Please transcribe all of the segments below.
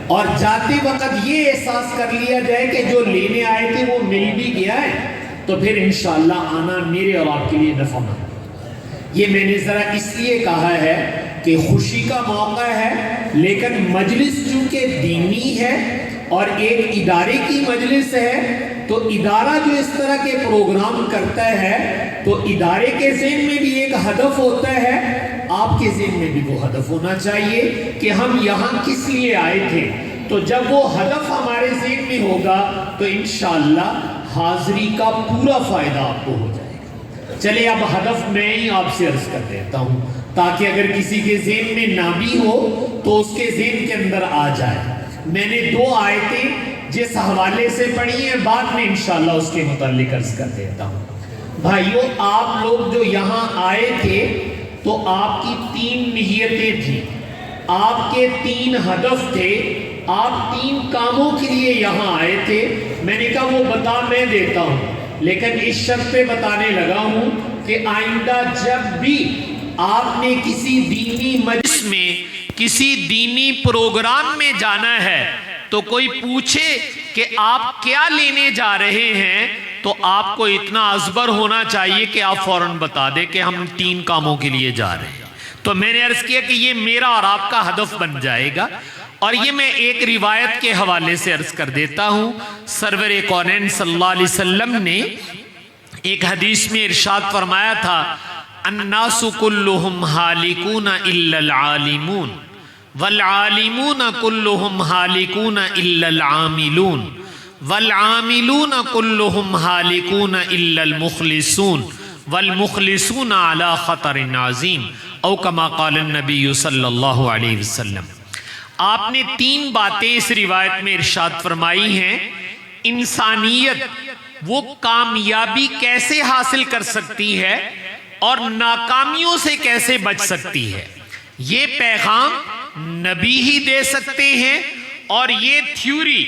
اور جاتے وقت یہ احساس کر لیا جائے کہ جو لینے آئے تھے وہ مل بھی گیا ہے، تو پھر انشاءاللہ آنا میرے اور آپ کے لیے نفع مند۔ یہ میں نے ذرا اس لیے کہا ہے کہ خوشی کا موقع ہے، لیکن مجلس چونکہ دینی ہے اور ایک ادارے کی مجلس ہے، تو ادارہ جو اس طرح کے پروگرام کرتا ہے تو ادارے کے ذہن میں بھی ایک ہدف ہوتا ہے، آپ کے ذہن میں بھی وہ ہدف ہونا چاہیے کہ ہم یہاں کس لیے آئے تھے۔ تو جب وہ ہدف ہمارے ذہن میں ہوگا تو انشاءاللہ حاضری کا پورا فائدہ آپ کو ہو جائے گا۔ چلے اب ہدف میں ہی آپ سے عرض کر دیتا ہوں تاکہ اگر کسی کے ذہن میں نہ بھی ہو تو اس کے ذہن کے اندر آ جائے۔ میں نے 2 آیتیں جس حوالے سے پڑھی ہیں بعد میں انشاءاللہ اس کے متعلق عرض کر دیتا ہوں۔ بھائیو، آپ لوگ جو یہاں آئے تھے تو آپ کی 3 نیتیں تھیں، آپ کے 3 ہدف تھے، آپ 3 کاموں کے لیے یہاں آئے تھے۔ میں نے کہا وہ بتا میں دیتا ہوں، لیکن اس شرط پہ بتانے لگا ہوں کہ آئندہ جب بھی آپ نے کسی دینی مجلس میں، کسی دینی پروگرام میں جانا ہے تو کوئی پوچھے کہ آپ کیا لینے جا رہے ہیں تو آپ کو اتنا ازبر ہونا چاہیے کہ آپ فوراً بتا دیں کہ ہم 3 کاموں کے لیے جا رہے ہیں۔ تو میں نے عرض کیا کہ یہ میرا اور آپ کا ہدف بن جائے گا، اور یہ میں ایک روایت کے حوالے سے عرض کر دیتا ہوں۔ سرور کونین صلی اللہ علیہ وسلم نے ایک حدیث میں ارشاد فرمایا تھا، الناس کلہم ہالکون الا العالمون والعالمون کلہم ہالکون الا العاملون والعاملون کلہم ہالکون الا المخلصون والمخلصون علی خطر عظیم، او کما قال النبی صلی اللہ علیہ وسلم۔ آپ نے 3 باتیں اس روایت میں ارشاد فرمائی ہیں۔ انسانیت وہ کامیابی کیسے حاصل کر سکتی ہے اور ناکامیوں سے کیسے بچ سکتی ہے، یہ پیغام نبی ہی دے سکتے ہیں، اور یہ تھیوری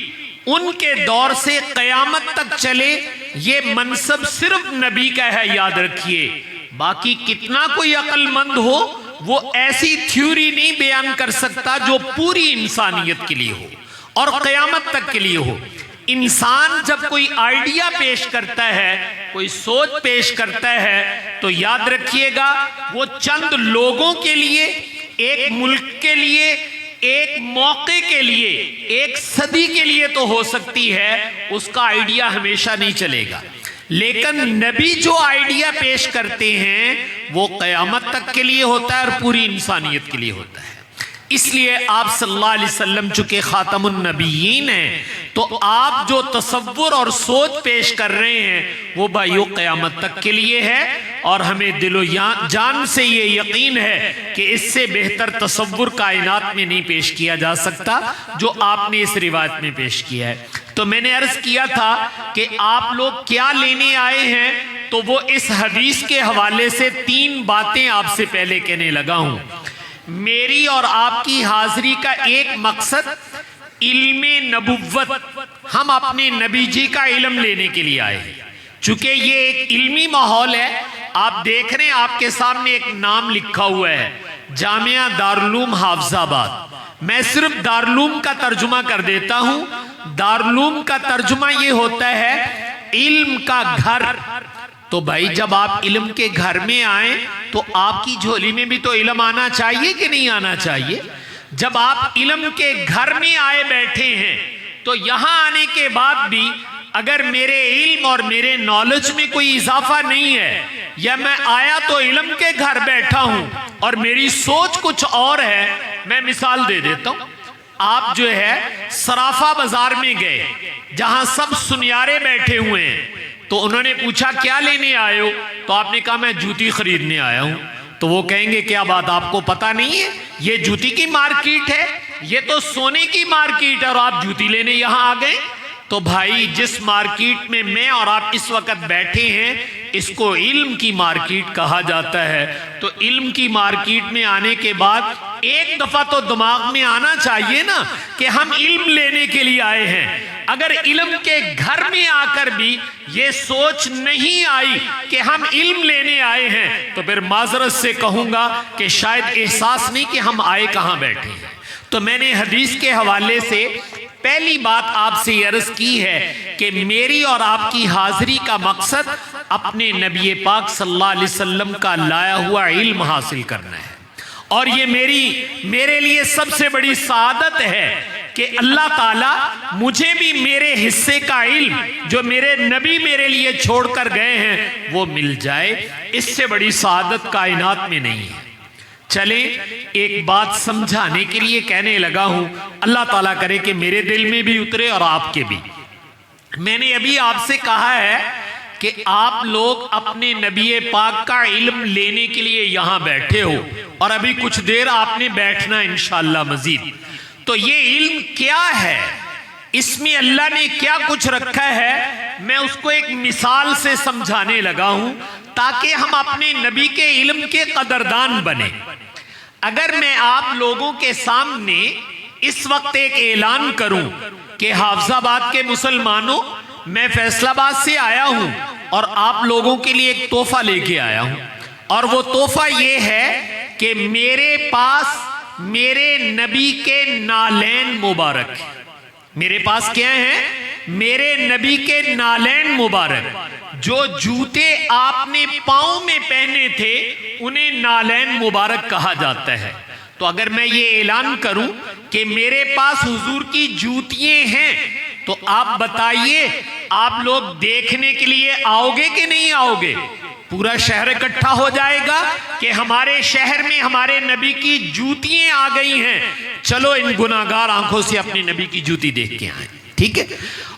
ان کے دور سے قیامت تک چلے، یہ منصب صرف نبی کا ہے، یاد رکھیے۔ باقی کتنا کوئی عقل مند ہو وہ ایسی تھیوری نہیں بیان کر سکتا جو پوری انسانیت کے لیے ہو اور قیامت تک کے لیے ہو۔ انسان جب کوئی آئیڈیا پیش کرتا ہے، کوئی سوچ پیش کرتا ہے، تو یاد رکھیے گا وہ چند لوگوں کے لیے، ایک ملک کے لیے، ایک موقع کے لیے، ایک صدی کے لیے تو ہو سکتی ہے، اس کا آئیڈیا ہمیشہ نہیں چلے گا۔ لیکن نبی جو آئیڈیا پیش کرتے ہیں وہ قیامت تک کے لیے ہوتا ہے اور پوری انسانیت کے لیے ہوتا ہے۔ اس لیے آپ صلی اللہ علیہ وسلم چونکہ خاتم النبیین ہیں، تو آپ جو تصور اور سوچ پیش کر رہے ہیں وہ بھائیو قیامت تک کے لیے ہے، اور ہمیں دل و جان سے یہ یقین ہے کہ اس سے بہتر تصور کائنات میں نہیں پیش کیا جا سکتا جو آپ نے اس روایت میں پیش کیا ہے۔ تو میں نے عرض کیا تھا کہ آپ لوگ کیا لینے آئے ہیں، تو وہ اس حدیث کے حوالے سے 3 باتیں آپ سے پہلے کہنے لگا ہوں۔ میری اور آپ کی حاضری کا ایک مقصد علم نبوت، ہم اپنے نبی جی کا علم لینے کے لیے آئے ہیں۔ چونکہ یہ ایک علمی ماحول ہے، آپ دیکھ رہے ہیں آپ کے سامنے ایک نام لکھا ہوا ہے، جامعہ دارالعلوم حافظ آباد۔ میں صرف دارالعلوم کا ترجمہ کر دیتا ہوں۔ دارالعلوم کا ترجمہ یہ ہوتا ہے علم کا گھر۔ تو بھائی جب آپ علم کے گھر میں آئیں تو آپ کی جھولی میں بھی تو علم آنا چاہیے کہ نہیں آنا چاہیے؟ جب آپ علم کے گھر میں آئے بیٹھے ہیں تو یہاں آنے کے بعد بھی اگر میرے علم اور میرے نالج میں کوئی اضافہ نہیں ہے، یا میں آیا تو علم کے گھر بیٹھا ہوں اور میری سوچ کچھ اور ہے، میں مثال دے دیتا ہوں۔ آپ جو ہے صرافہ بازار میں گئے جہاں سب سنیارے بیٹھے ہوئے ہیں، تو انہوں نے پوچھا کیا لینے آئے ہو؟ تو آپ نے کہا میں جوتی خریدنے آیا ہوں۔ تو وہ کہیں گے کیا بات آپ کو پتہ نہیں ہے یہ جوتی کی مارکیٹ ہے، یہ تو سونے کی مارکیٹ ہے اور آپ جوتی لینے یہاں آ گئے؟ تو بھائی جس مارکیٹ میں میں اور آپ اس وقت بیٹھے ہیں اس کو علم کی مارکیٹ کہا جاتا ہے۔ تو علم کی مارکیٹ میں آنے کے بعد ایک دفعہ تو دماغ میں آنا چاہیے نا کہ ہم علم لینے کے لیے آئے ہیں۔ اگر علم کے گھر میں آ کر بھی یہ سوچ نہیں آئی کہ ہم علم لینے آئے ہیں تو پھر معذرت سے کہوں گا کہ شاید احساس نہیں کہ ہم آئے کہاں بیٹھے ہیں۔ تو میں نے حدیث کے حوالے سے پہلی بات آپ سے عرض کی ہے کہ میری اور آپ کی حاضری کا مقصد اپنے نبی پاک صلی اللہ علیہ وسلم کا لایا ہوا علم حاصل کرنا ہے، اور یہ میرے لیے سب سے بڑی سعادت ہے کہ اللہ تعالیٰ مجھے بھی میرے حصے کا علم جو میرے نبی میرے لیے چھوڑ کر گئے ہیں وہ مل جائے۔ اس سے بڑی سعادت کائنات میں نہیں ہے۔ چلیں ایک بات سمجھانے کے لیے کہنے لگا ہوں، اللہ تعالیٰ کرے کہ میرے دل میں بھی اترے اور آپ کے بھی۔ میں نے ابھی آپ سے کہا ہے کہ آپ لوگ اپنے نبی پاک کا علم لینے کے لیے یہاں بیٹھے ہو، اور ابھی کچھ دیر آپ نے بیٹھنا انشاءاللہ مزید۔ تو یہ علم کیا ہے، اس میں اللہ نے کیا کچھ رکھا ہے، میں اس کو ایک مثال سے سمجھانے لگا ہوں تاکہ ہم اپنے نبی کے علم کے قدردان بنیں۔ اگر میں آپ لوگوں کے سامنے اس وقت ایک اعلان کروں کہ حافظ آباد کے مسلمانوں میں فیصل آباد سے آیا ہوں اور آپ لوگوں کے لیے ایک تحفہ لے کے آیا ہوں، اور وہ تحفہ یہ ہے کہ میرے پاس میرے نبی کے نالین مبارک، میرے پاس کیا ہیں؟ میرے نبی کے نالین مبارک، جو جوتے آپ نے پاؤں میں پہنے تھے انہیں نالین مبارک کہا جاتا ہے۔ تو اگر میں یہ اعلان کروں کہ میرے پاس حضور کی جوتیاں ہیں تو آپ بتائیے آپ لوگ دیکھنے کے لیے آؤ گے کہ نہیں آؤ گے؟ پورا شہر اکٹھا ہو جائے گا کہ ہمارے شہر میں ہمارے نبی کی جوتیاں آ گئی ہیں، چلو ان گناہگار آنکھوں سے اپنے نبی کی جوتی دیکھ کے آئیں، ٹھیک ہے؟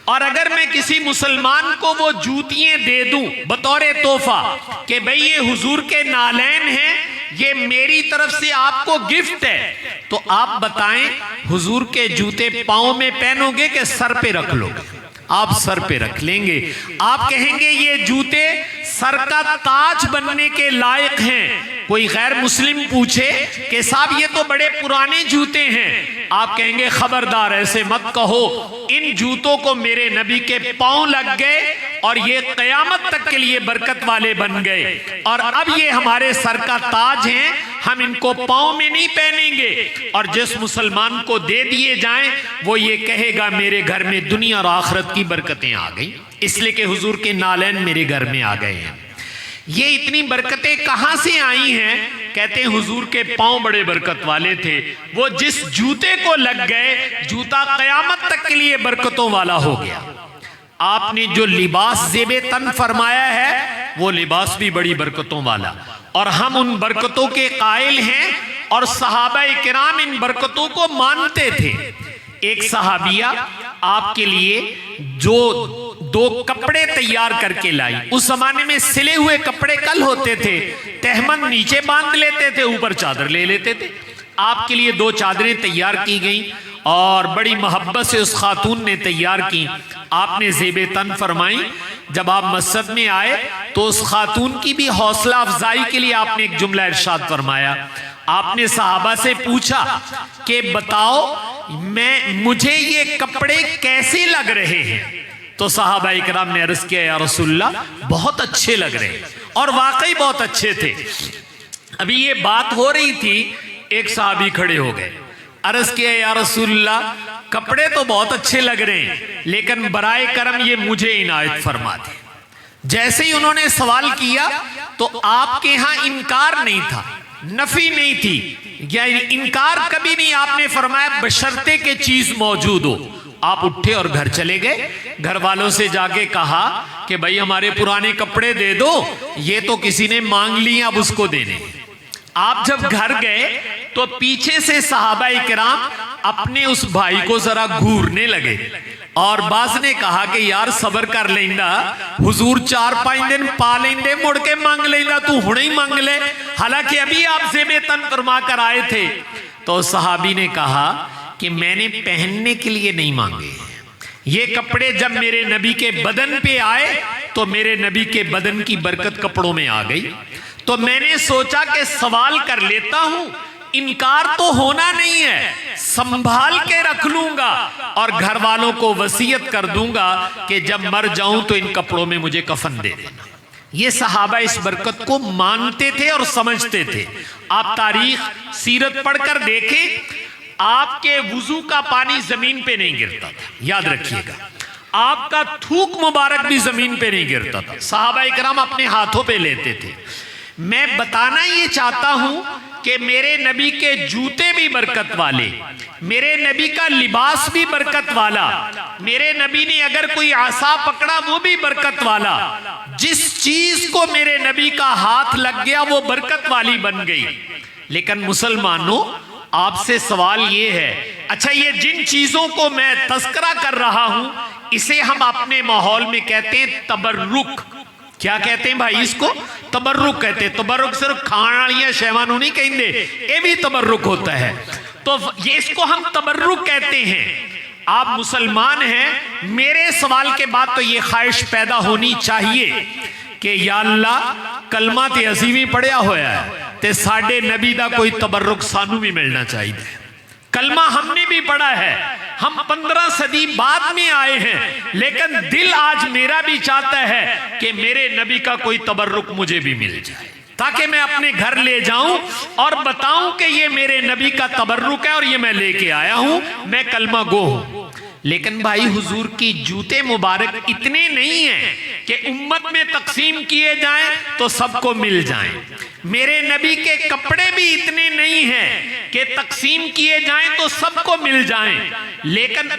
اور اگر میں کسی مسلمان کو وہ جوتیاں دے دوں بطور تحفہ کہ بھئی یہ حضور کے نالین ہیں، یہ میری طرف سے آپ کو گفٹ ہے، تو آپ بتائیں حضور کے جوتے پاؤں میں پہنو گے کہ سر پہ رکھ لو گے؟ آپ سر پہ رکھ لیں گے۔ آپ کہیں گے یہ جوتے سر کا تاج بننے کے لائق ہیں۔ کوئی غیر مسلم پوچھے کہ صاحب یہ تو بڑے پرانے جوتے ہیں، آپ کہیں گے خبردار ایسے مت کہو، ان جوتوں کو میرے نبی کے پاؤں لگ گئے اور یہ قیامت تک کے لیے برکت والے بن گئے، اور اب یہ ہمارے سر کا تاج ہیں، ہم ان کو پاؤں میں نہیں پہنیں گے۔ اور جس مسلمان کو دے دیے جائیں وہ یہ کہے گا میرے گھر میں دنیا اور آخرت کی برکتیں آ گئیں، اس لیے کہ حضور کے نالین میرے گھر میں آ گئے ہیں۔ یہ اتنی برکتیں کہاں سے آئی ہیں؟ کہتے ہیں حضور کے پاؤں بڑے برکت والے تھے، وہ جس جوتے کو لگ گئے جوتا قیامت تک کے لیے برکتوں والا ہو گیا۔ آپ نے جو لباس زیب تن فرمایا ہے وہ لباس بھی بڑی برکتوں والا، اور ہم ان برکتوں کے قائل ہیں، اور صحابہ کرام ان برکتوں کو مانتے تھے۔ ایک صحابیہ آپ کے لیے جو 2 کپڑے تیار کر کے لائی، اس زمانے میں سلے ہوئے کپڑے کل ہوتے تھے، تہمن نیچے باندھ لیتے تھے، اوپر چادر لے لیتے تھے۔ آپ کے لیے 2 چادریں تیار کی گئیں اور بڑی محبت سے اس خاتون نے تیار کی، آپ نے زیب تن فرمائی۔ جب آپ مسجد میں آئے تو اس خاتون کی بھی حوصلہ افزائی کے لیے آپ نے ایک جملہ ارشاد فرمایا۔ آپ نے صحابہ سے پوچھا کہ بتاؤ مجھے یہ کپڑے کیسے لگ رہے ہیں؟ تو صحابہ اکرام نے عرض کیا یا رسول اللہ بہت اچھے لگ رہے ہیں، اور واقعی بہت اچھے تھے۔ ابھی یہ بات ہو رہی تھی، ایک صحابی کھڑے ہو گئے، عرض کیا یا رسول اللہ کپڑے تو بہت اچھے لگ رہے ہیں لیکن برائے کرم یہ مجھے عنایت فرما دے۔ جیسے ہی انہوں نے سوال کیا تو آپ کے ہاں انکار نہیں تھا، نفی نہیں تھی، یا انکار کبھی نہیں، آپ نے فرمایا بشرطے کہ چیز موجود ہو۔ آپ اٹھے اور گھر چلے گئے، گھر والوں سے جا کے کہا کہ بھائی ہمارے پرانے کپڑے دے دو، یہ تو کسی نے مانگ لی اب اس کو دینے۔ آپ جب گھر گئے تو پیچھے سے صحابہ کرام اپنے اس بھائی کو ذرا گھورنے لگے، اور بعض نے کہا کہ یار صبر کر لیندہ، حضور 4-5 دن پا لیندے مڑ کے مانگ لیندہ، تو ہنے ہی مانگ لے، حالانکہ ابھی آپ زیب تن فرما کر آئے تھے۔ تو صحابی نے کہا کہ میں نے پہننے کے لیے نہیں مانگے، یہ کپڑے جب میرے نبی کے بدن پہ آئے تو میرے نبی کے بدن کی برکت کپڑوں میں آ گئی، تو میں نے سوچا کہ سوال کر لیتا ہوں، انکار تو ہونا نہیں ہے، سنبھال کے رکھ لوں گا اور گھر والوں کو وصیت کر دوں گا کہ جب مر جاؤں تو ان کپڑوں میں مجھے کفن دے دینا۔ یہ صحابہ اس برکت کو مانتے تھے اور سمجھتے تھے۔ آپ تاریخ سیرت پڑھ کر دیکھیں، آپ کے وضو کا پانی زمین پہ نہیں گرتا تھا، یاد رکھیے گا، آپ کا تھوک مبارک بھی زمین پہ نہیں گرتا تھا، صحابہ اکرام اپنے ہاتھوں پہ لیتے تھے۔ میں بتانا یہ چاہتا ہوں کہ میرے نبی کے جوتے بھی برکت والے، میرے نبی کا لباس بھی برکت والا، میرے نبی نے اگر کوئی عصا پکڑا وہ بھی برکت والا، جس چیز کو میرے نبی کا ہاتھ لگ گیا وہ برکت والی بن گئی۔ لیکن مسلمانوں، آپ سے سوال یہ ہے، اچھا یہ جن چیزوں کو میں تذکرہ کر رہا ہوں اسے ہم اپنے ماحول میں کہتے ہیں تبرک۔ کیا کہتے ہیں بھائی؟ اس کو تبرک کہتے ہیں۔ تبرک صرف کھانا والیاں شیوانوں نہیں کہیں دے، یہ بھی تبرک ہوتا ہے۔ تو یہ اس کو ہم تبرک کہتے ہیں۔ آپ مسلمان ہیں، میرے سوال کے بعد تو یہ خواہش پیدا ہونی چاہیے کہ یا اللہ کلمہ تے عظیمی پڑھیا ہویا ہے تے ساڈے نبی دا کوئی تبرک سانو بھی ملنا چاہیے۔ کلمہ ہم نے بھی پڑھا ہے، ہم 15 صدی بعد میں آئے ہیں، لیکن دل آج میرا بھی چاہتا ہے کہ میرے نبی کا کوئی تبرک مجھے بھی مل جائے، تاکہ میں اپنے گھر لے جاؤں اور بتاؤں کہ یہ میرے نبی کا تبرک ہے اور یہ میں لے کے آیا ہوں، میں کلمہ گو ہوں۔ لیکن بھائی حضور کی جوتے مبارک اتنے نہیں ہیں کہ امت میں تقسیم کیے جائیں تو سب کو مل جائیں۔ میرے نبی کے کپڑے بھی اتنے نہیں ہیں کہ تقسیم کیے جائیں تو سب کو مل جائیں۔ لیکن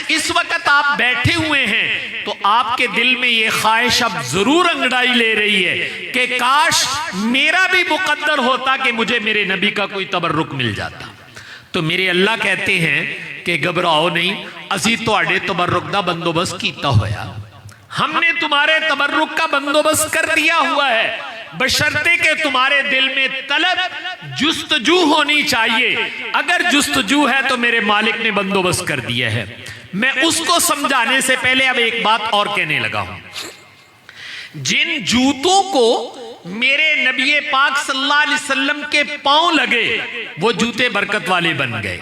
اس وقت آپ بیٹھے ہوئے ہیں تو آپ کے دل میں یہ خواہش اب ضرور انگڑائی لے رہی ہے کہ کاش میرا بھی مقدر ہوتا کہ مجھے میرے نبی کا کوئی تبرک مل جاتا۔ تو میرے اللہ کہتے ہیں کہ گھبراؤ نہیں، اسی تواڈے تبرک دا بندوبست کیتا ہویا، ہم نے تمہارے تبرک کا بندوبست کر دیا ہوا ہے، بشرطے کہ تمہارے دل میں طلب جستجو ہونی چاہیے۔ اگر جستجو ہے تو میرے مالک نے بندوبست کر دیا ہے۔ میں اس کو سمجھانے سے پہلے اب ایک بات اور کہنے لگا ہوں۔ جن جوتوں کو میرے نبی پاک صلی اللہ علیہ وسلم کے پاؤں لگے وہ جوتے برکت والے بن گئے،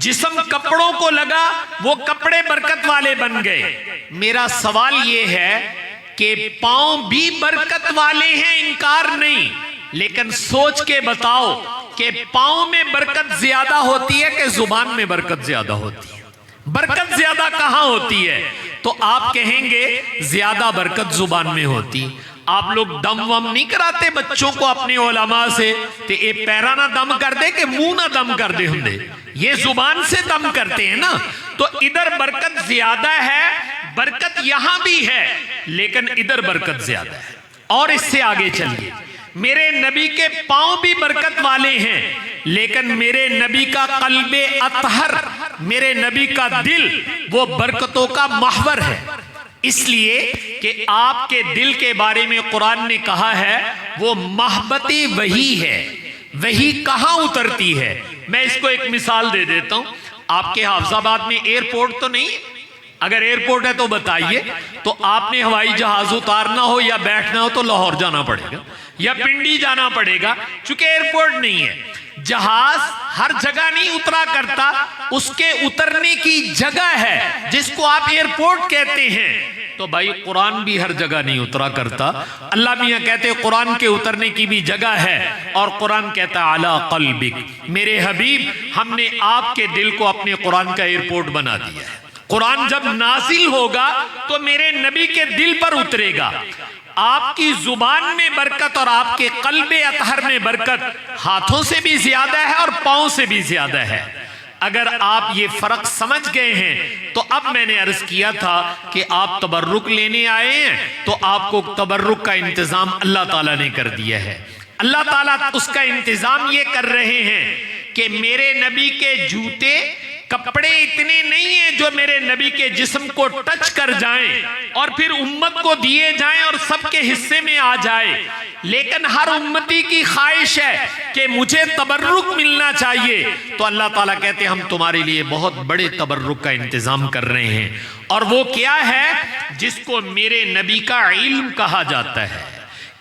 جسم کپڑوں کو لگا وہ کپڑے برکت والے بن گئے۔ میرا سوال یہ ہے کہ پاؤں بھی برکت والے ہیں، انکار نہیں، لیکن سوچ کے بتاؤ کہ پاؤں میں برکت زیادہ ہوتی ہے کہ زبان میں برکت زیادہ ہوتی ہے؟ برکت زیادہ کہاں ہوتی ہے؟ تو آپ کہیں گے زیادہ برکت زبان میں ہوتی۔ آپ لوگ دم وم نہیں کراتے بچوں کو اپنے علماء سے تے اے پیرا نہ دم کر دے کہ منہ نہ دم کر دے ہندے، یہ زبان سے دم کرتے ہیں نا۔ تو ادھر برکت زیادہ ہے، برکت یہاں بھی ہے، لیکن ادھر برکت زیادہ ہے۔ اور اس سے آگے چلیے، میرے نبی کے پاؤں بھی برکت والے ہیں، لیکن میرے نبی کا قلب اطہر، میرے نبی کا دل وہ برکتوں کا محور ہے۔ اس لیے کہ آپ کے دل کے بارے میں قرآن نے کہا ہے وہ محبت وحی ہے۔ وحی کہاں اترتی ہے؟ میں اس کو ایک مثال دے دیتا ہوں۔ آپ کے حافظ آباد میں ایئرپورٹ تو نہیں؟ اگر ایئرپورٹ ہے تو بتائیے، تو آپ نے ہوائی جہاز اتارنا ہو یا بیٹھنا ہو تو لاہور جانا پڑے گا یا پنڈی جانا پڑے گا، چونکہ ایئرپورٹ نہیں ہے۔ جہاز ہر جگہ نہیں اترا کرتا، اس کے اترنے کی جگہ ہے جس کو آپ ایئرپورٹ کہتے ہیں۔ تو بھائی قرآن بھی ہر جگہ نہیں اترا کرتا۔ اللہ میاں کہتے ہیں قرآن کے اترنے کی بھی جگہ ہے، اور قرآن کہتا ہے علی قلبک، میرے حبیب ہم نے آپ کے دل کو اپنے قرآن کا ایئرپورٹ بنا دیا ہے۔ قرآن جب نازل ہوگا تو میرے نبی کے دل پر اترے گا۔ آپ کی زبان میں برکت اور آپ کے قلب اطہر میں برکت ہاتھوں سے بھی زیادہ ہے اور پاؤں سے بھی زیادہ ہے۔ اگر آپ یہ فرق سمجھ گئے ہیں تو اب میں نے عرض کیا تھا کہ آپ تبرک لینے آئے ہیں تو آپ کو تبرک کا انتظام اللہ تعالیٰ نے کر دیا ہے۔ اللہ تعالیٰ اس کا انتظام یہ کر رہے ہیں کہ میرے نبی کے جوتے کپڑے اتنے نہیں ہیں جو میرے نبی کے جسم کو ٹچ کر جائیں اور پھر امت کو دیے جائیں اور سب کے حصے میں آ جائے، لیکن ہر امتی کی خواہش ہے کہ مجھے تبرک ملنا چاہیے۔ تو اللہ تعالیٰ کہتے ہیں ہم تمہارے لیے بہت بڑے تبرک کا انتظام کر رہے ہیں، اور وہ کیا ہے؟ جس کو میرے نبی کا علم کہا جاتا ہے۔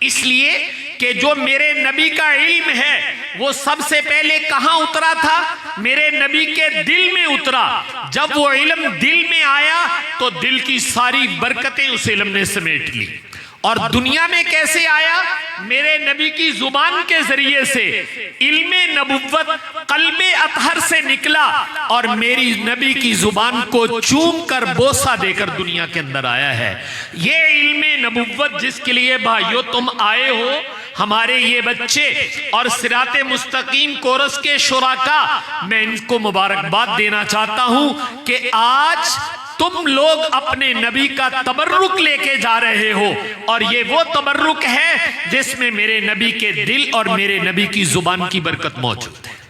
اس لیے کہ جو میرے نبی کا علم ہے وہ سب سے پہلے کہاں اترا تھا؟ میرے نبی کے دل میں اترا۔ جب وہ علم دل میں آیا تو دل کی ساری برکتیں اس علم نے سمیٹ لی، اور دنیا میں کیسے آیا؟ میرے نبی کی زبان کے ذریعے سے علم نبوت قلب اطہر سے نکلا اور میری نبی کی زبان کو چوم کر بوسہ دے کر دنیا کے اندر آیا ہے۔ یہ علم نبوت جس کے لیے بھائیو تم آئے ہو، ہمارے یہ بچے اور صراط مستقیم کورس کے شرکا، میں ان کو مبارکباد دینا چاہتا ہوں کہ آج تم لوگ اپنے نبی کا تبرک لے کے جا رہے ہو، اور یہ وہ تبرک ہے جس میں میرے نبی کے دل اور میرے نبی کی زبان کی برکت موجود ہے۔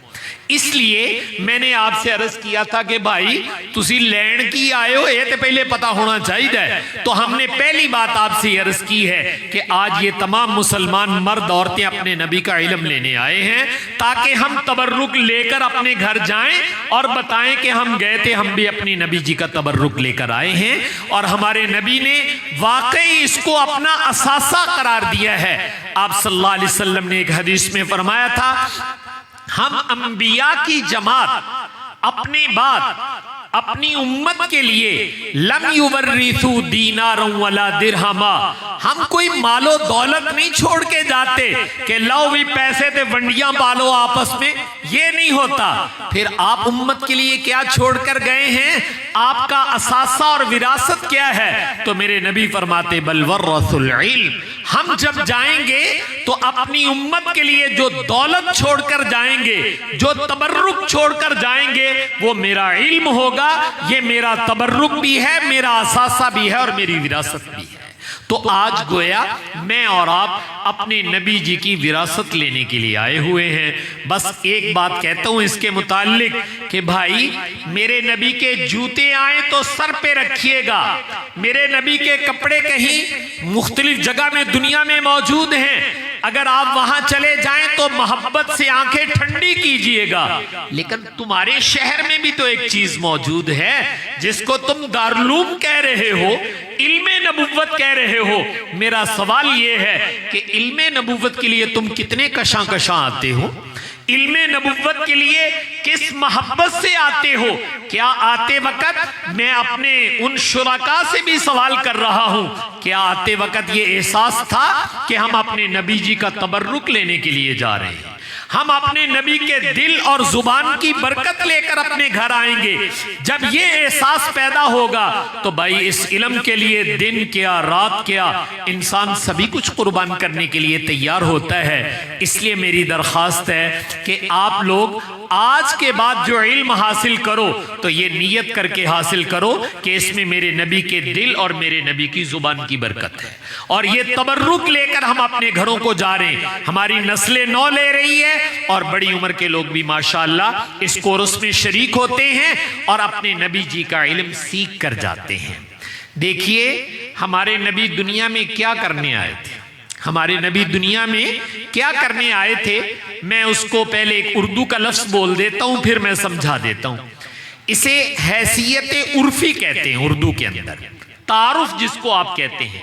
اس لیے میں نے آپ سے عرض کیا تھا کہ بھائی تسی لین کی آئے ہو، یہ تے پہلے پتا ہونا چاہیے۔ تو ہم نے پہلی بات آپ سے عرض کی ہے کہ آج یہ تمام مسلمان مرد عورتیں اپنے نبی کا علم لینے آئے ہیں تاکہ ہم تبرک لے کر اپنے گھر جائیں اور بتائیں کہ ہم گئے تھے، ہم بھی اپنی نبی جی کا تبرک لے کر آئے ہیں، اور ہمارے نبی نے واقعی اس کو اپنا اثاثہ قرار دیا ہے۔ آپ صلی اللہ علیہ وسلم نے ایک حدیث میں فرمایا تھا، ہم انبیاء کی جماعت اپنے بعد اپنی امت کے لیے لم یورثوا دینارا ولا درہما، ہم کوئی مال و دولت نہیں چھوڑ کے جاتے کہ لو بھی پیسے تے ونڈیاں پالو آپس میں، یہ نہیں ہوتا۔ پھر آپ امت کے لیے کیا چھوڑ کر گئے ہیں؟ آپ کا اثاثہ اور وراثت کیا ہے؟ تو میرے نبی فرماتے بل ورثوا العلم، ہم جب جائیں گے تو اپنی امت کے لیے جو دولت چھوڑ کر جائیں گے، جو تبرک چھوڑ کر جائیں گے، وہ میرا علم ہوگا۔ یہ میرا تبرک بھی ہے، میرا اثاثہ بھی ہے، اور میری وراثت بھی ہے۔ تو آج گویا میں اور آپ اپنے نبی جی کی وراثت لینے کے لیے آئے ہوئے ہیں۔ بس ایک بات کہتا ہوں اس کے متعلق کہ بھائی میرے نبی کے جوتے آئیں تو سر پہ رکھیے گا، میرے نبی کے کپڑے کہیں مختلف جگہ میں دنیا میں موجود ہیں، اگر آپ وہاں چلے جائیں تو محبت سے آنکھیں ٹھنڈی کیجئے گا، لیکن تمہارے شہر میں بھی تو ایک چیز موجود ہے جس کو تم دارالعلوم کہہ رہے ہو، علم نبوت کہہ رہے ہو۔ میرا سوال یہ ہے کہ علم نبوت کے لیے تم کتنے کشاں کشاں آتے ہو؟ علم نبوت کے لیے کس محبت سے آتے ہو؟ کیا آتے وقت میں اپنے ان شرکا سے بھی سوال کر رہا ہوں، کیا آتے وقت یہ احساس تھا کہ ہم اپنے نبی جی کا تبرک لینے کے لیے جا رہے ہیں، ہم اپنے نبی کے دل اور زبان کی برکت لے کر اپنے گھر آئیں گے؟ جب یہ احساس پیدا ہوگا تو بھائی اس علم کے لیے دن کیا رات کیا انسان سبھی کچھ قربان کرنے کے لیے تیار ہوتا ہے۔ اس لیے میری درخواست ہے کہ آپ لوگ آج کے بعد جو علم حاصل کرو تو یہ نیت کر کے حاصل کرو کہ اس میں میرے نبی کے دل اور میرے نبی کی زبان کی برکت ہے، اور یہ تبرک لے کر ہم اپنے گھروں کو جا رہے ہیں۔ ہماری نسلیں نو لے رہی ہے اور بڑی عمر کے لوگ بھی ماشاءاللہ اس کورس میں شریک ہوتے ہیں اور اپنے نبی جی کا علم سیکھ کر جاتے ہیں۔ دیکھیے ہمارے نبی دنیا میں کیا کرنے آئے تھے، ہمارے نبی دنیا میں کیا کرنے آئے تھے، میں اس کو پہلے ایک اردو کا لفظ بول دیتا ہوں پھر میں سمجھا دیتا ہوں۔ اسے حیثیت عرفی کہتے ہیں اردو کے اندر، تعارف جس کو آپ کہتے ہیں۔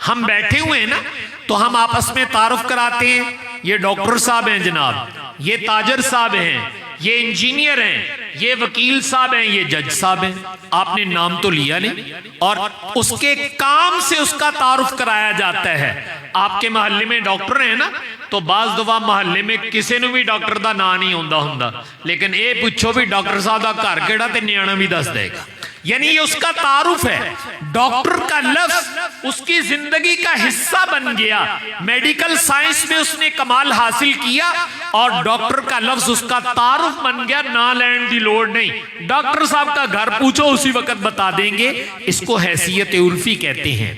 ہم بیٹھے ہوئے ہیں نا تو ہم آپس میں تعارف کراتے ہیں، یہ ڈاکٹر صاحب ہیں جناب، یہ تاجر صاحب ہیں، یہ انجینئر ہیں، یہ وکیل صاحب ہیں، یہ جج صاحب ہیں۔ آپ نے نام تو لیا نہیں، اور اس کے کام سے اس کا تعارف کرایا جاتا ہے۔ آپ کے محلے میں ڈاکٹر ہیں نا تو بعض دفعہ محلے میں کسی نے بھی ڈاکٹر دا نام نہیں ہوندا، لیکن اے پوچھو بھی ڈاکٹر صاحب دا گھر کیڑا تے نیانا بھی دس دے گا، یعنی یہ اس کا تعارف ہے۔ ڈاکٹر کا لفظ اس کی زندگی کا حصہ بن گیا، میڈیکل سائنس میں اس نے کمال حاصل کیا اور ڈاکٹر کا لفظ اس کا تعارف بن گیا، نہ لین دی لوڑ نہیں، ڈاکٹر صاحب کا گھر پوچھو اسی وقت بتا دیں گے۔ اس کو حیثیت عرفی کہتے ہیں۔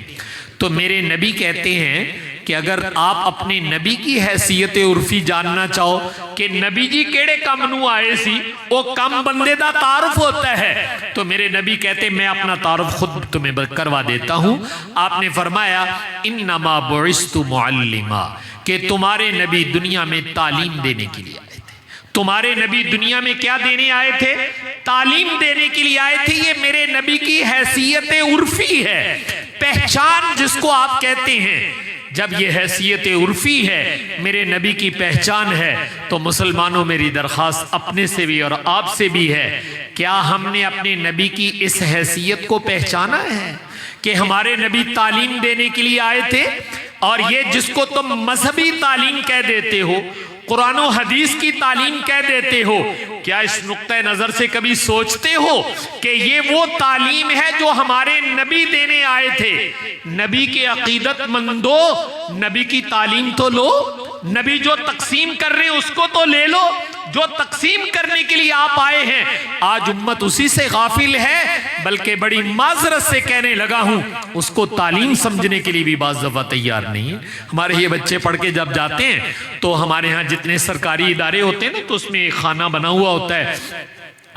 تو میرے نبی کہتے ہیں کہ اگر آپ اپنے نبی کی حیثیت عرفی جاننا چاہو کہ نبی جی کیڑے کم نو آئے سی، وہ کم بندے دا تعارف ہوتا ہے، تو میرے نبی کہتے میں اپنا تعارف خود تمہیں کروا دیتا ہوں۔ آپ نے فرمایا انما بعثت معلما، کہ تمہارے نبی دنیا میں تعلیم دینے کے لیے آئے تھے۔ تمہارے نبی دنیا میں کیا دینے آئے تھے؟ تعلیم دینے کے لیے آئے تھے۔ یہ میرے نبی کی حیثیت عرفی ہے، پہچان جس کو آپ کہتے ہیں۔ جب یہ حیثیت عرفی ہے، میرے نبی کی پہچان ہے، تو مسلمانوں میری درخواست اپنے سے بھی اور آپ سے بھی ہے، کیا ہم نے اپنے نبی کی اس حیثیت کو پہچانا ہے؟ کہ ہمارے نبی تعلیم دینے کے لیے آئے تھے، اور یہ جس کو تم مذہبی تعلیم کہہ دیتے ہو، قرآن و حدیث کی تعلیم کہہ دیتے ہو، کیا اس نقطہ نظر سے کبھی سوچتے ہو کہ یہ وہ تعلیم ہے جو ہمارے نبی دینے آئے تھے؟ نبی کے عقیدت مندو، نبی کی تعلیم تو لو، نبی جو تقسیم کر رہے ہیں اس کو تو لے لو، جو تقسیم کرنے کے لیے آپ آئے ہیں۔ آج امت اسی سے غافل ہے، بلکہ بڑی معذرت سے کہنے لگا ہوں، اس کو تعلیم سمجھنے کے لیے بھی بعض دفعہ تیار نہیں ہے۔ ہمارے یہ بچے پڑھ کے جب جاتے ہیں تو ہمارے ہاں جتنے سرکاری ادارے ہوتے ہیں نا، تو اس میں ایک خانہ بنا ہوا ہوتا ہے،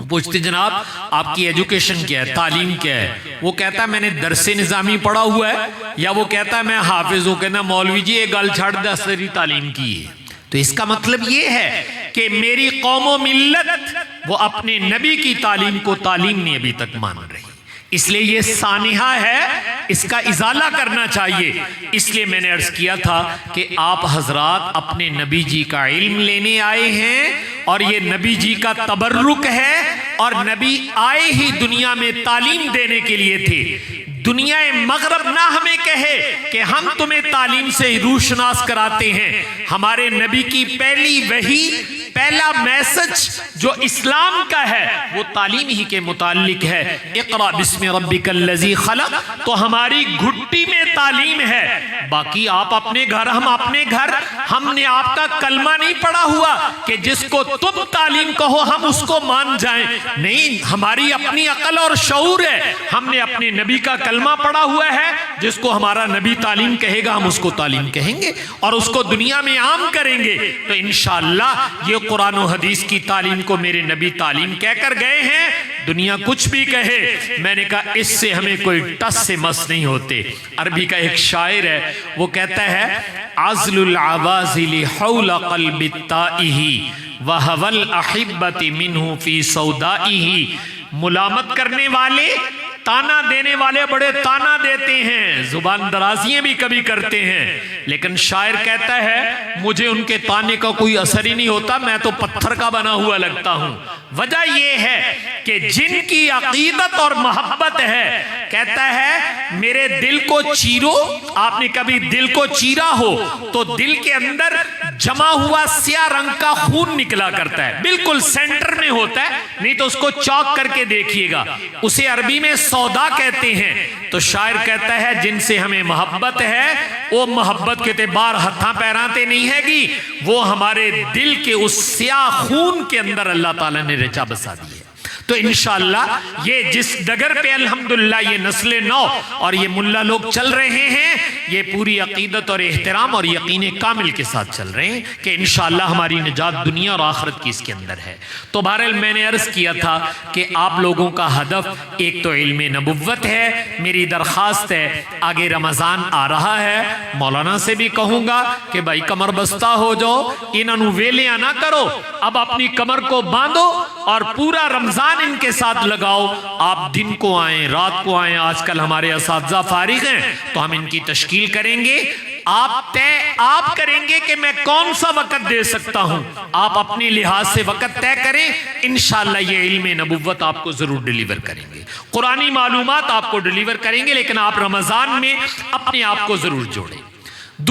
پوچھتے جناب آپ کی ایجوکیشن کیا ہے، تعلیم کیا ہے؟ وہ کہتا ہے میں نے درس نظامی پڑھا ہوا ہے، یا وہ کہتا ہے میں حافظ ہوں۔ کہنا مولوی جی یہ گل چھڑ دے، اثری تعلیم کی ہے۔ تو اس کا مطلب یہ ہے کہ میری قوم و ملت وہ اپنے نبی کی تعلیم کو تعلیم نہیں ابھی تک مان رہی، اس لیے یہ سانحہ ہے، اس کا ازالہ کرنا چاہیے۔ اس لیے میں نے عرض کیا تھا کہ آپ حضرات اپنے نبی جی کا علم لینے آئے ہیں، اور یہ نبی جی کا تبرک ہے، اور نبی آئے ہی دنیا میں تعلیم دینے کے لیے تھے۔ دنیا مغرب نہ ہمیں کہے کہ ہم تمہیں تعلیم سے روشناس کراتے ہیں۔ ہمارے نبی کی پہلی وحی، پہلا میسج جو اسلام کا ہے وہ تعلیم ہی کے متعلق ہے۔ اقرأ بسم ربک الذی خلق، تو ہماری گھٹی میں تعلیم ہے۔ باقی آپ اپنے گھر، ہم اپنے گھر، ہم نے آپ کا کلمہ نہیں پڑھا ہوا کہ جس کو تم تعلیم کہو ہم اس کو مان جائیں، نہیں، ہماری اپنی عقل اور شعور ہے۔ ہم نے اپنے نبی کا کلمہ پڑھا ہوا ہے، جس کو ہمارا نبی تعلیم کہے گا ہم اس کو تعلیم کہیں گے، اور اس کو دنیا میں عام کریں گے۔ تو انشاءاللہ یہ قرآن و حدیث کی تعلیم کو میرے نبی تعلیم کہہ کر گئے ہیں، دنیا کچھ بھی کہے، میں نے کہا اس سے ہمیں کوئی ٹس سے مس نہیں ہوتے۔ عربی کا ایک شاعر ہے، وہ کہتا ہے عزل العوازل حول قلب التائہ وہو الاحبۃ منہ فی سودائہ۔ ملامت کرنے والے، تانا دینے والے بڑے تانا دیتے ہیں، زبان درازیاں بھی کبھی کرتے ہیں، لیکن شاعر کہتا ہے مجھے ان کے تانے کا کوئی اثر ہی نہیں ہوتا، میں تو پتھر کا بنا ہوا لگتا ہوں۔ وجہ یہ ہے کہ جن کی عقیدت اور محبت ہے، کہتا ہے میرے دل کو چیرو۔ آپ نے کبھی دل کو چیرا ہو تو دل کے اندر جمع ہوا سیاہ رنگ کا خون نکلا کرتا ہے، بالکل سینٹر میں ہوتا ہے، نہیں تو اس کو چاک کر کے دیکھیے گا، اسے عربی میں سودا کہتے ہیں۔ تو شاعر کہتا ہے جن سے ہمیں محبت ہے، وہ محبت کے اعتبار ہتھاں پیراں تے نہیں ہے گی، وہ ہمارے دل کے اس سیاہ خون کے اندر اللہ تعالیٰ نے رچا بسا دی ہے۔ تو انشاءاللہ یہ جس ڈگر پہ الحمدللہ یہ نسل نو اور یہ ملا لوگ چل رہے ہیں، یہ پوری عقیدت اور احترام اور یقین کامل کے ساتھ چل رہے ہیں کہ انشاءاللہ ہماری نجات دنیا اور آخرت کی اس کے اندر ہے۔ تو بہرحال میں نے عرض کیا تھا کہ آپ لوگوں کا ہدف ایک تو علم نبوت ہے۔ میری درخواست ہے، آگے رمضان آ رہا ہے، مولانا سے بھی کہوں گا کہ بھائی کمر بستہ ہو جاؤ، انہوں ویلیاں نہ کرو، اب اپنی کمر کو باندھو اور پورا رمضان ان کے ساتھ لگاؤ۔ آپ دن کو آئیں، رات کو آئیں، آج کل ہمارے اساتذہ فارغ ہیں تو ہم ان کی تشکیل کریں گے۔ آپ کریں گے کہ میں کون سا وقت دے سکتا ہوں، آپ اپنے لحاظ سے وقت طے کریں، انشاءاللہ یہ علم نبوت آپ کو ضرور ڈیلیور کریں گے، قرآنی معلومات آپ کو ڈیلیور کریں گے، لیکن آپ رمضان میں اپنے آپ کو ضرور جوڑیں۔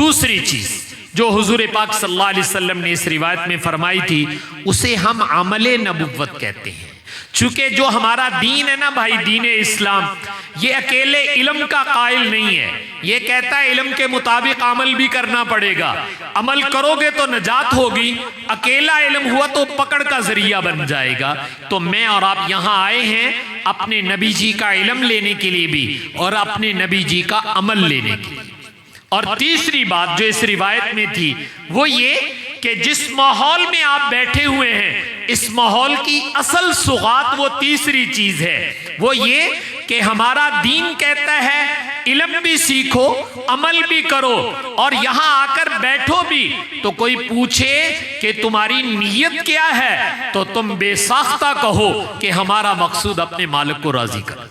دوسری چیز جو حضور پاک صلی اللہ علیہ وسلم نے اس روایت میں فرمائی تھی، اسے ہم عمل نبوت کہتے ہیں۔ چونکہ جو ہمارا دین ہے نا بھائی، دین اسلام، یہ اکیلے علم کا قائل نہیں ہے، یہ کہتا ہے علم کے مطابق عمل بھی کرنا پڑے گا، عمل کرو گے تو نجات ہوگی، اکیلا علم ہوا تو پکڑ کا ذریعہ بن جائے گا۔ تو میں اور آپ یہاں آئے ہیں اپنے نبی جی کا علم لینے کے لیے بھی اور اپنے نبی جی کا عمل لینے کے لیے۔ اور تیسری بات جو اس روایت میں تھی وہ یہ کہ جس ماحول میں آپ بیٹھے ہوئے ہیں، اس ماحول کی اصل سوغات وہ تیسری چیز ہے، وہ یہ کہ ہمارا دین کہتا ہے علم بھی سیکھو، عمل بھی کرو، اور یہاں آ کر بیٹھو بھی۔ تو کوئی پوچھے کہ تمہاری نیت کیا ہے تو تم بے ساختہ کہو کہ ہمارا مقصود اپنے مالک کو راضی کرنا،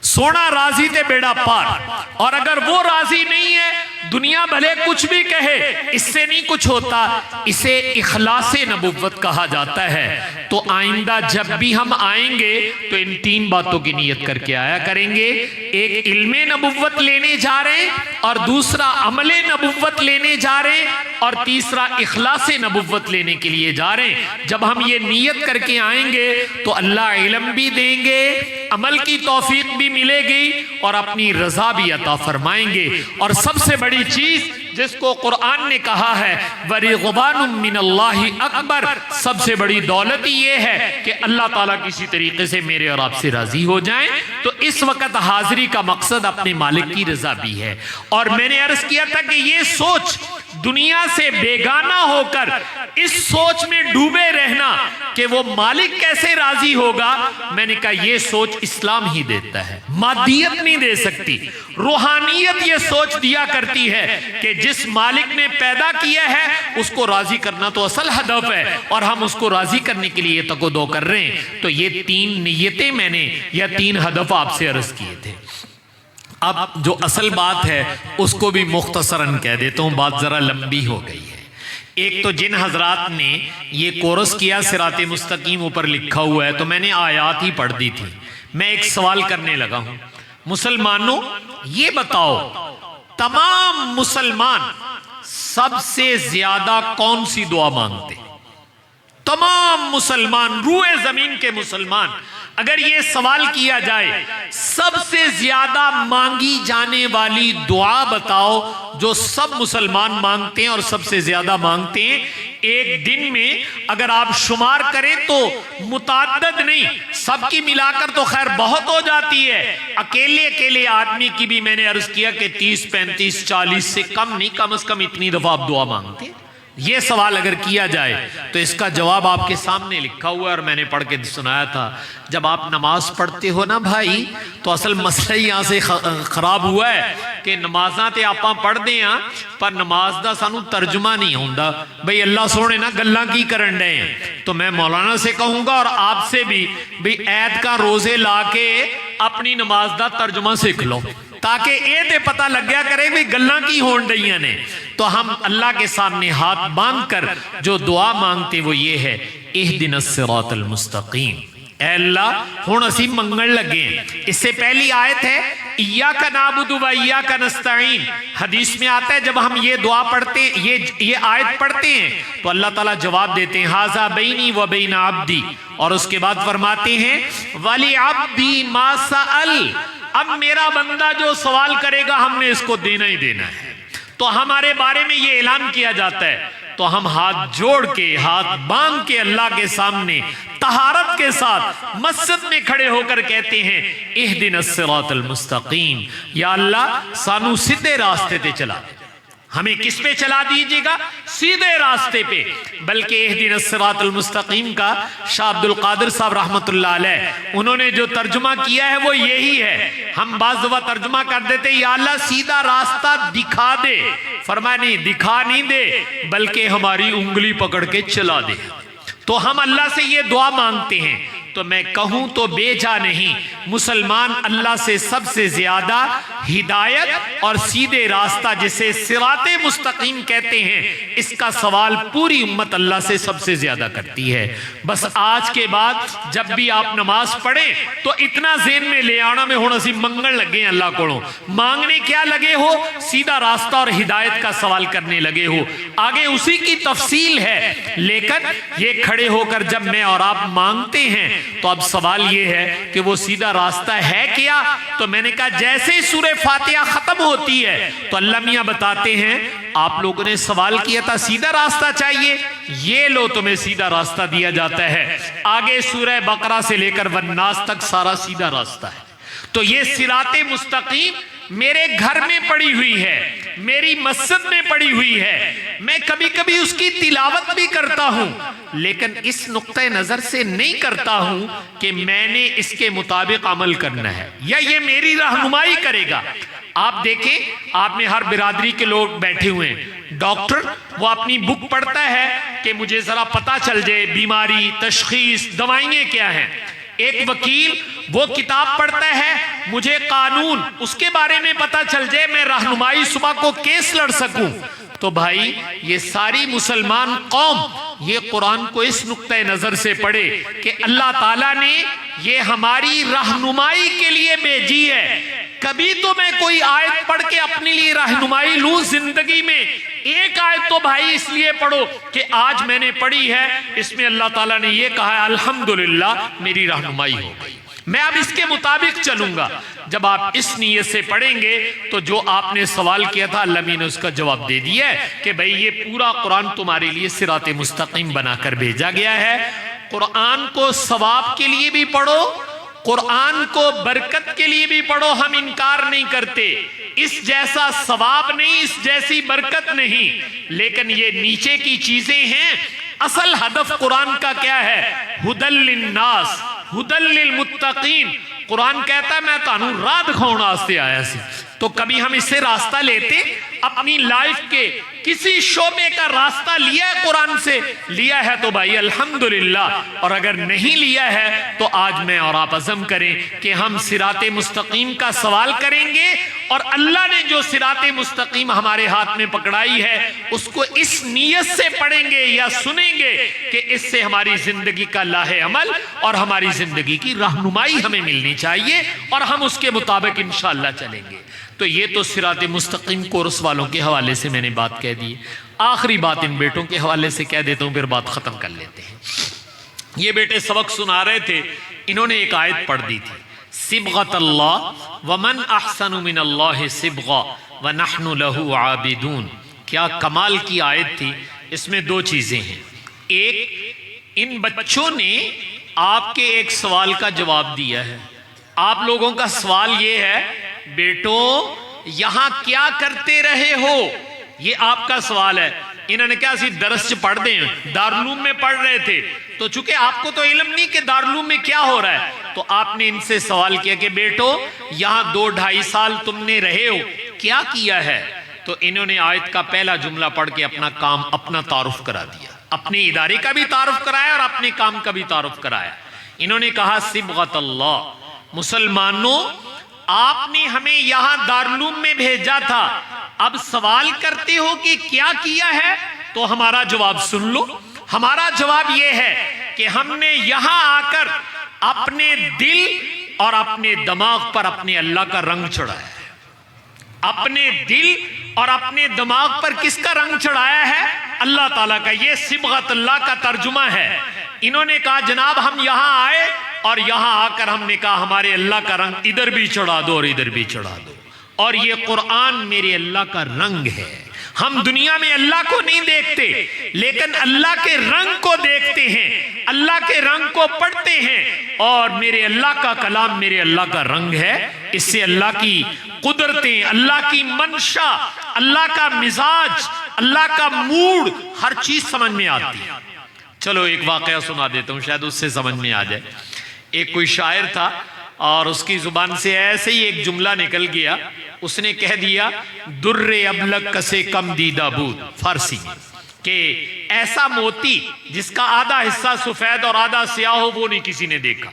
سونا راضی تے بیڑا پار۔ اور اگر وہ راضی نہیں ہے، دنیا بھلے کچھ بھی کہے، اس سے نہیں کچھ ہوتا۔ اسے اخلاص نبوت کہا جاتا ہے تو آئندہ جب بھی ہم آئیں گے تو ان 3 باتوں کی نیت کر کے آیا کریں گے. ایک علم نبوت لینے جا رہے ہیں، اور دوسرا عمل نبوت لینے جا رہے ہیں، اور تیسرا اخلاص نبوت لینے کے لیے جا رہے ہیں. جب ہم یہ نیت کر کے آئیں گے تو اللہ علم بھی دیں گے، عمل کی توفیق بھی ملے گی، اور اپنی رضا بھی عطا فرمائیں گے. اور سب سے بڑی چیز جس کو قرآن نے کہا ہے وَرِضْوَانٌ مِّنَ اللَّهِ اکبر، سب سے بڑی دولت یہ ہے کہ اللہ تعالیٰ کسی طریقے سے میرے اور آپ سے راضی ہو جائیں. تو اس وقت حاضری کا مقصد اپنے مالک کی رضا بھی ہے. اور میں نے عرض کیا تھا کہ یہ سوچ دنیا سے بیگانہ ہو کر اس سوچ میں ڈوبے رہنا کہ وہ مالک کیسے راضی ہوگا، میں نے کہا یہ سوچ اسلام ہی دیتا ہے، مادیت نہیں دے سکتی. روحانیت یہ سوچ دیا کرتی ہے کہ جس مالک نے پیدا کیا ہے اس کو راضی کرنا تو اصل ہدف ہے، اور ہم اس کو راضی کرنے کے لیے تک و دو کر رہے ہیں. تو یہ 3 نیتیں میں نے یا 3 ہدف آپ سے عرض کیے تھے. اب جو اصل بات ہے اس کو بھی مختصراً کہہ دیتا ہوں، بات ذرا لمبی ہو گئی ہے. ایک تو جن حضرات نے یہ کورس کیا صراط مستقیم اوپر لکھا ہوا ہے، تو میں نے آیات ہی پڑھ دی تھی. میں ایک سوال کرنے لگا ہوں، مسلمانوں یہ بتاؤ تمام مسلمان سب سے زیادہ کون سی دعا مانگتے؟ تمام مسلمان، روئے زمین کے مسلمان، اگر یہ سوال کیا جائے سب سے زیادہ مانگی جانے والی دعا بتاؤ جو سب مسلمان مانگتے ہیں اور سب سے زیادہ مانگتے ہیں. ایک دن میں اگر آپ شمار کریں تو متعدد نہیں، سب کی ملا کر تو خیر بہت ہو جاتی ہے. اکیلے آدمی کی بھی میں نے عرض کیا کہ 30 35 40 سے کم نہیں، کم از کم اتنی دفعہ آپ دعا مانگتے ہیں. یہ سوال اگر کیا جائے تو اس کا جواب آپ کے سامنے لکھا ہوا ہے، اور میں نے پڑھ کے سنایا تھا. جب آپ نماز پڑھتے ہو نا بھائی، تو اصل مسئلہ یہاں سے خراب ہوا ہے کہ نمازاں تے آپاں پڑھ دیں ہاں پر نماز دا سانو ترجمہ نہیں ہوندا. بھئی اللہ سونے نا گلاں کی کرن ڈے ہیں. تو میں مولانا سے کہوں گا اور آپ سے بھی، بھئی عید کا روزے لا کے اپنی نماز دا ترجمہ سیکھ لو، تاکہ اے تے پتہ لگ گیا کرے بھی گلاں کی ہون ڈیاں نے. تو ہم اللہ کے سامنے ہاتھ باندھ کر جو دعا مانگتے وہ یہ ہے اہدنا الصراط المستقیم. اے اللہ ہن اسی منگن لگے ہیں. اس سے پہلی آیت ہے ایاک نعبد و ایاک نستعین. حدیث میں آتا ہے جب ہم یہ دعا پڑھتے ہیں، یہ آیت پڑھتے ہیں تو اللہ تعالیٰ جواب دیتے ہیں ھذا بینی و بین عبدی، اور اس کے بعد فرماتے ہیں ولی عبدی ما سأل. اب میرا بندہ جو سوال کرے گا ہم نے اس کو دینا ہی دینا ہے. تو ہمارے بارے میں یہ اعلان کیا جاتا ہے تو ہم ہاتھ جوڑ کے، ہاتھ باندھ کے اللہ کے سامنے طہارت کے ساتھ مسجد میں کھڑے ہو کر کہتے ہیں اہدنا الصراط المستقیم. یا اللہ سانو سیدھے راستے تے چلا دے. ہمیں کس پہ چلا دیجیے گا؟ سیدھے راستے پہ. بلکہ اہدنا الصراط المستقیم کا شاہ عبد القادر صاحب رحمت اللہ علیہ انہوں نے جو ترجمہ کیا ہے وہ یہی ہے. ہم بعض دفعہ ترجمہ کر دیتے یا اللہ سیدھا راستہ دکھا دے. فرمایا نہیں، دکھا نہیں دے بلکہ ہماری انگلی پکڑ کے چلا دے. تو ہم اللہ سے یہ دعا مانگتے ہیں. تو میں کہوں تو بے جا نہیں، مسلمان اللہ سے سب سے زیادہ ہدایت اور سیدھے راستہ جسے صراط مستقیم کہتے ہیں، اس کا سوال پوری امت اللہ سے سب سے زیادہ کرتی ہے. بس آج کے بعد جب بھی آپ نماز پڑھیں تو اتنا ذہن میں لے آنا میں ہوں اسی منگن لگے ہیں اللہ کو. مانگنے کیا لگے ہو؟ سیدھا راستہ اور ہدایت کا سوال کرنے لگے ہو. آگے اسی کی تفصیل ہے، لیکن یہ کھڑے ہو کر جب میں اور آپ مانگتے ہیں تو اب سوال یہ ہے کہ وہ سیدھا راستہ ہے کیا؟ تو میں نے کہا جیسے سورہ فاتحہ ختم ہوتی ہے تو اللہ میاں بتاتے ہیں آپ لوگوں نے سوال کیا تھا سیدھا راستہ چاہیے، یہ لو تمہیں سیدھا راستہ دیا جاتا ہے. آگے سورہ بقرہ سے لے کر والناس تک سارا سیدھا راستہ ہے. تو یہ صراط مستقیم میرے گھر میں پڑی ہوئی ہے، میری مسجد میں پڑی ہوئی ہے. میں کبھی کبھی اس کی تلاوت بھی کرتا ہوں، لیکن اس نقطہ نظر سے نہیں کرتا ہوں کہ میں نے اس کے مطابق عمل کرنا ہے یا یہ میری رہنمائی کرے گا. آپ دیکھیں آپ میں ہر برادری کے لوگ بیٹھے ہوئے ہیں. ڈاکٹر وہ اپنی بک پڑھتا ہے کہ مجھے ذرا پتا چل جائے بیماری، تشخیص، دوائیں کیا ہیں. ایک وکیل وہ کتاب پڑھتا ہے مجھے قانون اس کے بارے میں پتا چل جائے، میں رہنمائی صبح کو کیس لڑ سکوں. تو بھائی یہ ساری مسلمان قوم یہ قرآن کو اس نقطہ نظر سے پڑھے کہ اللہ تعالیٰ نے یہ ہماری رہنمائی کے لیے بھیجی ہے. کبھی تو میں کوئی آیت پڑھ کے اپنے لیے رہنمائی لوں زندگی میں. ایک آیت تو بھائی اس لیے پڑھو کہ آج میں نے پڑھی ہے, اس میں اللہ تعالیٰ نے یہ کہا ہے الحمدللہ میری رہنمائی ہو گئی, میں اب اس کے مطابق چلوں گا. جب آپ اس نیت سے پڑھیں گے تو جو آپ نے سوال کیا تھا اللہ نے اس کا جواب دے دیا ہے کہ بھئی یہ پورا قرآن تمہارے لیے صراط مستقیم بنا کر بھیجا گیا ہے. قرآن کو ثواب کے لیے بھی پڑھو, قرآن کو برکت کے لیے بھی پڑھو, ہم انکار نہیں کرتے. اس جیسا ثواب نہیں, اس جیسی برکت نہیں, لیکن یہ نیچے کی چیزیں ہیں. اصل ہدف قرآن کا کیا ہے؟ ہدی للناس ہدی للمتقین. قرآن کہتا ہے میں تانوں راہ دکھاؤن واسطے آیا سی. تو کبھی ہم اس سے راستہ لیتے, اپنی لائف کے کسی شعبے کا راستہ لیا ہے قرآن سے, لیا ہے تو بھائی الحمدللہ, اور اگر نہیں لیا ہے تو آج میں اور آپ عزم کریں کہ ہم صراط مستقیم کا سوال کریں گے, اور اللہ نے جو صراط مستقیم ہمارے ہاتھ میں پکڑائی ہے اس کو اس نیت سے پڑھیں گے یا سنیں گے کہ اس سے ہماری زندگی کا لاہ عمل اور ہماری زندگی کی رہنمائی ہمیں ملنی چاہیے, اور ہم اس کے مطابق انشاءاللہ چلیں گے. تو یہ تو صراط مستقیم کورس والوں کے حوالے سے میں نے بات کہہ دی. آخری بات ان بیٹوں کے حوالے سے کہہ دیتا ہوں, پھر بات ختم کر لیتے ہیں. یہ بیٹے سبق سنا رہے تھے, انہوں نے ایک آیت پڑھ دی تھی, صبغۃ اللہ ومن احسن من اللہ صبغا ونحن لہ عابدون. کیا کمال کی آیت تھی. اس میں دو چیزیں ہیں. ایک, ان بچوں نے آپ کے ایک سوال کا جواب دیا ہے. آپ لوگوں کا سوال یہ ہے بیٹو یہاں کیا کرتے رہے ہو, یہ آپ کا سوال ہے. انہوں نے کہا سی درس پڑھ دیں, دارالعلوم میں پڑھ رہے تھے, تو چونکہ آپ کو تو علم نہیں کہ دارالعلوم میں کیا ہو رہا ہے, تو آپ نے ان سے سوال کیا کہ بیٹو یہاں 2-2.5 سال تم نے رہے ہو, کیا کیا ہے. تو انہوں نے آیت کا پہلا جملہ پڑھ کے اپنا کام, اپنا تعارف کرا دیا, اپنے ادارے کا بھی تعارف کرایا اور اپنے کام کا بھی تعارف کرایا. انہوں نے کہا صبغۃ اللہ, مسلمانوں آپ نے ہمیں یہاں دارالعلوم میں بھیجا تھا, اب سوال کرتے ہو کہ کیا کیا ہے, تو ہمارا جواب سن لو. ہمارا جواب یہ ہے کہ ہم نے یہاں آ کر اپنے دل اور اپنے دماغ پر اپنے اللہ کا رنگ چڑھایا ہے. اپنے دل اور اپنے دماغ پر کس کا رنگ چڑھایا ہے؟ اللہ تعالیٰ کا. یہ صبغۃ اللہ کا ترجمہ ہے. انہوں نے کہا جناب ہم یہاں آئے اور یہاں آ کر ہم نے کہا ہمارے اللہ کا رنگ ادھر بھی چڑھا دو اور ادھر بھی چڑھا دو, اور یہ قرآن میرے اللہ کا رنگ ہے. ہم دنیا میں اللہ کو نہیں دیکھتے لیکن اللہ کے رنگ کو دیکھتے ہیں, اللہ کے رنگ کو پڑھتے ہیں, اور میرے اللہ کا کلام میرے اللہ کا رنگ ہے. اس سے اللہ کی قدرتیں, اللہ کی منشا, اللہ کا مزاج, اللہ کا موڈ, ہر چیز سمجھ میں آتی ہے. چلو ایک واقعہ سنا دیتا ہوں, شاید اس سے سمجھ میں آ جائے. ایک کوئی شاعر تھا اور اس کی زبان سے ایسے ہی ایک جملہ نکل گیا, اس نے کہہ دیا در ابلک کسے کم دیدہ بود, فارسی میں, کہ ایسا موتی جس کا آدھا حصہ سفید اور آدھا سیاہ ہو وہ نہیں کسی نے دیکھا.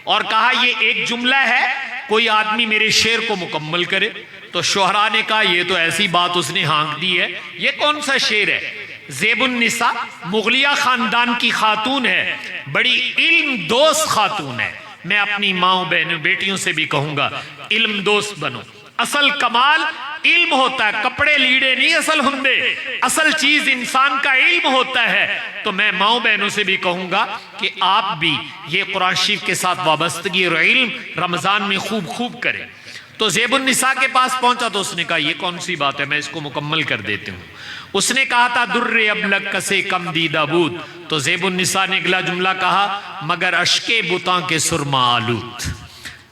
اور کہا یہ ایک جملہ ہے, کوئی آدمی میرے شعر کو مکمل کرے. تو شعراء نے کہا یہ تو ایسی بات اس نے ہانک دی ہے, یہ کون سا شعر ہے؟ زیب النساء مغلیہ خاندان کی خاتون ہے, بڑی علم دوست خاتون ہے. میں اپنی ماں بہنوں بیٹیوں سے بھی کہوں گا علم دوست بنو. اصل کمال علم ہوتا ہے, کپڑے لیڑے نہیں اصل ہندے, اصل چیز انسان کا علم ہوتا ہے. تو میں ماں بہنوں سے بھی کہوں گا کہ آپ بھی یہ قرآن شریف کے ساتھ وابستگی اور علم رمضان میں خوب خوب کریں. تو زیب النساء کے پاس پہنچا تو اس نے کہا یہ کون سی بات ہے, میں اس کو مکمل کر دیتے ہوں. اس نے کہا تھا در ابلک کسے کم دیدہ بود. تو زیب النساء نے اگلا جملہ کہا مگر اشکے بتاں کے سرما آلود.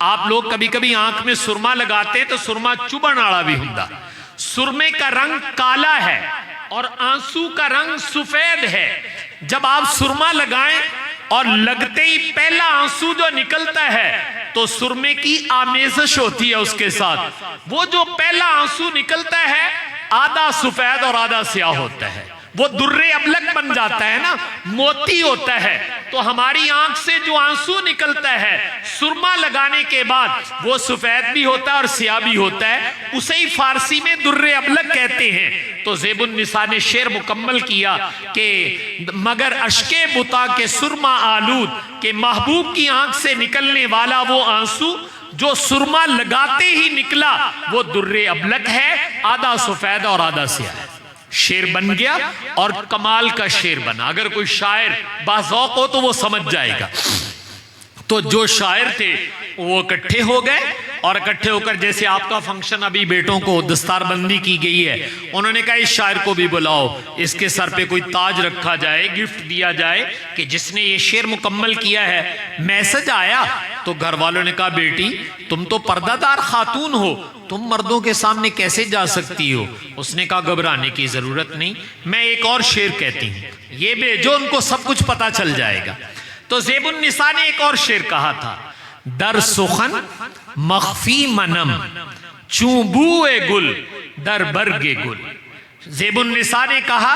آپ لوگ کبھی کبھی آنکھ میں سرما لگاتے ہیں تو سرما چبن آڑا بھی ہوندا. سرمے کا رنگ کالا ہے اور آنسو کا رنگ سفید ہے. جب آپ سرما لگائیں اور لگتے ہی پہلا آنسو جو نکلتا ہے تو سرمے کی آمیزش ہوتی ہے اس کے ساتھ. وہ جو پہلا آنسو نکلتا ہے آدھا سفید اور آدھا سیاہ ہوتا ہے. وہ در ابلق بن جاتا ہے نا، موتی ہوتا ہے، تو ہماری آنکھ سے جو آنسو نکلتا ہے سرما لگانے کے بعد وہ سفید بھی ہوتا ہے اور سیاہ بھی ہوتا ہے، اسے ہی فارسی میں در ابلق کہتے ہیں۔ تو زیب النساء نے شعر مکمل کیا کہ مگر اشک بتا کے سرما آلود، کہ محبوب کی آنکھ سے نکلنے والا وہ آنسو جو سرما لگاتے ہی نکلا وہ در ابلق ہے، آدھا سفید اور آدھا سیاہ ہے۔ شعر بن گیا اور کمال کا شعر بنا۔ اگر کوئی شاعر باذوق ہو تو وہ سمجھ جائے گا۔ تو جو شاعر تھے وہ اکٹھے ہو گئے اور اکٹھے ہو کر جیسے آپ کا فنکشن ابھی بیٹوں کو دستار بندی کی گئی ہے، انہوں نے کہا اس شاعر کو بھی بلاؤ، اس کے سر پہ کوئی تاج رکھا جائے، گفٹ دیا جائے کہ جس نے یہ شعر مکمل کیا ہے۔ میسج آیا تو گھر والوں نے کہا بیٹی تم تو پردہ دار خاتون ہو، تم مردوں کے سامنے کیسے جا سکتی ہو؟ اس نے کہا گھبرانے کی ضرورت نہیں، میں ایک اور شعر کہتی ہوں، یہ بھیجو ان کو سب کچھ پتا چل جائے گا۔ تو زیب النساء نے ایک اور شعر کہا تھا، در سخن مخفی منم چون بوئے گل در برگ گل۔ زیب النساء نے کہا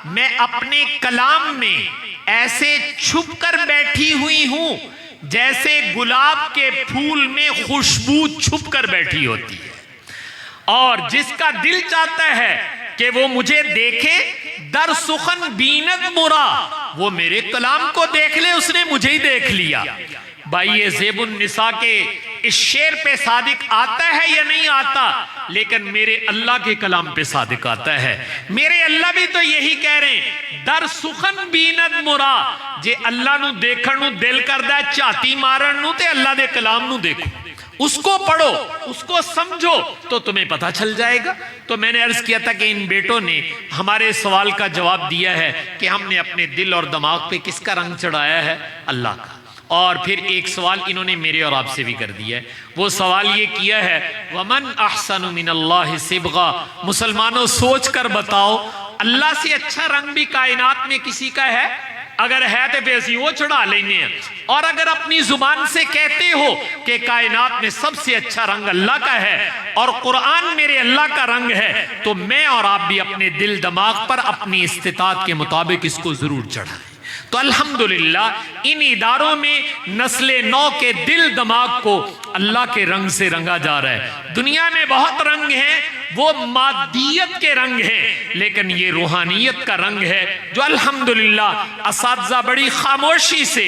میں اپنے کلام میں ایسے چھپ کر بیٹھی ہوئی ہوں جیسے گلاب کے پھول میں خوشبو چھپ کر بیٹھی ہوتی ہے، اور جس کا دل چاہتا ہے کہ وہ مجھے دیکھے در سخن بیند مرا، وہ میرے کلام کو دیکھ لے، اس نے مجھے ہی دیکھ لیا۔ بھائی یہ زیب النساء کے اس شعر پہ صادق آتا ہے یا نہیں آتا؟ لیکن میرے اللہ کے کلام پہ صادق آتا ہے۔ میرے اللہ بھی تو یہی کہہ رہے ہیں، در سخن بیند مرا، جے اللہ نو دیکھن نو دل کردا ہے چاتی مارن نو تے اللہ دے کلام نو دیکھو، اس کو پڑھو، اس کو سمجھو تو تمہیں پتہ چل جائے گا۔ تو میں نے عرض کیا تھا کہ ان بیٹوں نے ہمارے سوال کا جواب دیا ہے کہ ہم نے اپنے دل اور دماغ پہ کس کا رنگ چڑھایا ہے؟ اللہ کا۔ اور پھر ایک سوال انہوں نے میرے اور آپ سے بھی کر دیا ہے، وہ سوال یہ کیا ہے وَمَنْ أَحْسَنُ مِنَ اللَّهِ صِبْغًا، مسلمانوں سوچ کر بتاؤ اللہ سے اچھا رنگ بھی کائنات میں کسی کا ہے؟ اگر ہے تو پھر اسی وہ چڑھا لینے ہیں، اور اگر اپنی زبان سے کہتے ہو کہ کائنات میں سب سے اچھا رنگ اللہ کا ہے اور قرآن میرے اللہ کا رنگ ہے، تو میں اور آپ بھی اپنے دل دماغ پر اپنی استطاعت کے مطابق اس کو ضرور چڑھائیں۔ تو الحمدللہ ان اداروں میں نسل نو کے دل دماغ کو اللہ کے رنگ سے رنگا جا رہا ہے۔ دنیا میں بہت رنگ ہیں، وہ مادیت کے رنگ ہیں، لیکن یہ روحانیت کا رنگ ہے جو الحمدللہ اساتذہ بڑی خاموشی سے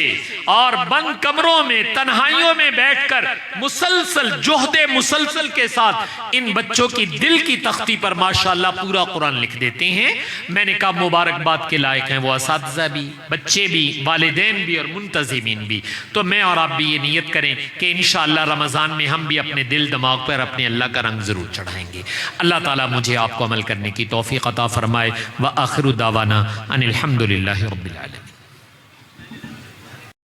اور بند کمروں میں تنہائیوں میں بیٹھ کر مسلسل جہد مسلسل کے ساتھ ان بچوں کی دل کی تختی پر ماشاءاللہ پورا قرآن لکھ دیتے ہیں۔ میں نے کہا مبارکباد کے لائق ہیں وہ اساتذہ بھی، بچے بھی، والدین بھی اور منتظمین بھی۔ تو میں اور آپ بھی یہ نیت کریں کہ انشاءاللہ رمضان میں ہم بھی اپنے دل دماغ پر اپنے اللہ کا رنگ ضرور چڑھائیں گے۔ اللہ تعالیٰ مجھے آپ کو عمل کرنے کی توفیق عطا فرمائے۔ وآخر دعوانا ان الحمدللہ رب العالمین۔